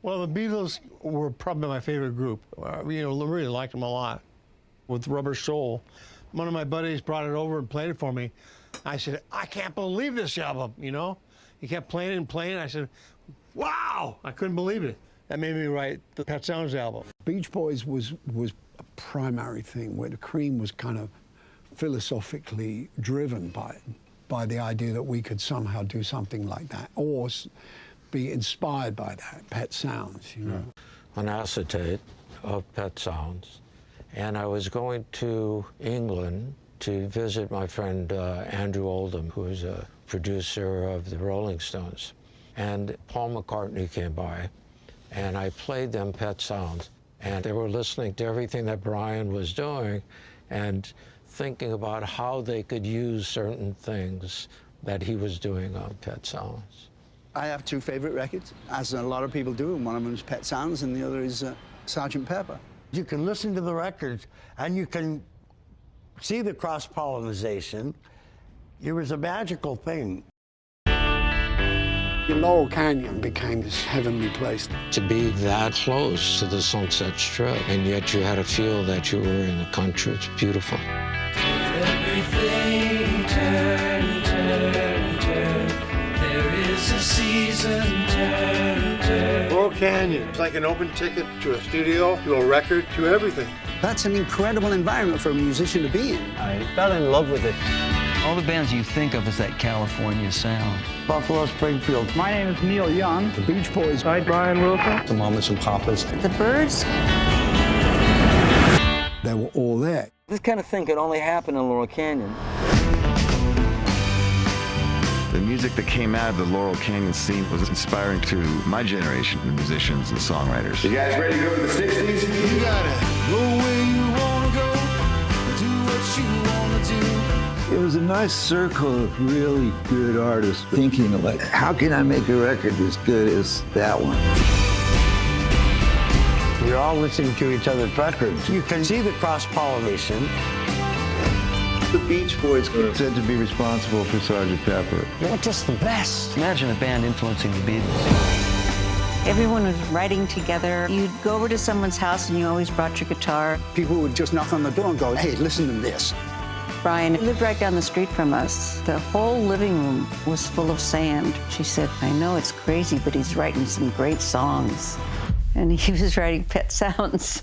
Well, the Beatles were probably my favorite group. Really liked them a lot. With Rubber Soul, one of my buddies brought it over and played it for me. I said, I can't believe this album, He kept playing it and playing it. I said, wow! I couldn't believe it. That made me write the Pet Sounds album. Beach Boys was a primary thing, where the Cream was kind of philosophically driven by the idea that we could somehow do something like that, or be inspired by that, Pet Sounds, An acetate of Pet Sounds. And I was going to England to visit my friend Andrew Oldham, who is a producer of the Rolling Stones. And Paul McCartney came by, and I played them Pet Sounds. And they were listening to everything that Brian was doing and thinking about how they could use certain things that he was doing on Pet Sounds. I have two favorite records, as a lot of people do, and one of them is Pet Sounds and the other is Sgt. Pepper. You can listen to the records and you can see the cross-pollination. It was a magical thing. Laurel Canyon became this heavenly place. To be that close to the Sunset Strip, and yet you had to feel that you were in the country. It's beautiful. Everything turn, turn, turn. There is a season, turn, turn. Laurel Canyon, it's like an open ticket to a studio, to a record, to everything. That's an incredible environment for a musician to be in. I fell in love with it. All the bands you think of as that California sound. Buffalo Springfield. My name is Neil Young. The Beach Boys. Hi, Brian Wilson. The Mamas and Papas. The Byrds. They were all there. This kind of thing could only happen in Laurel Canyon. The music that came out of the Laurel Canyon scene was inspiring to my generation of musicians and songwriters. You guys ready to go to the 60s? You gotta go where you wanna go, do what you wanna do. It was a nice circle of really good artists thinking like, how can I make a record as good as that one? We're all listening to each other's records. You can see the cross-pollination. The Beach Boys were said to be responsible for Sgt. Pepper. They're just the best. Imagine a band influencing the Beatles. Everyone was writing together. You'd go over to someone's house and you always brought your guitar. People would just knock on the door and go, hey, listen to this. Brian lived right down the street from us. The whole living room was full of sand. She said, I know it's crazy, but he's writing some great songs. And he was writing Pet Sounds.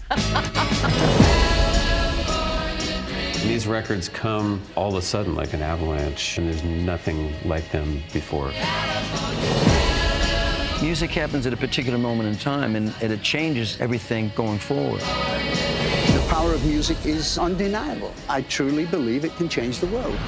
These records come all of a sudden like an avalanche, and there's nothing like them before. Music happens at a particular moment in time, and it changes everything going forward. The power of music is undeniable. I truly believe it can change the world.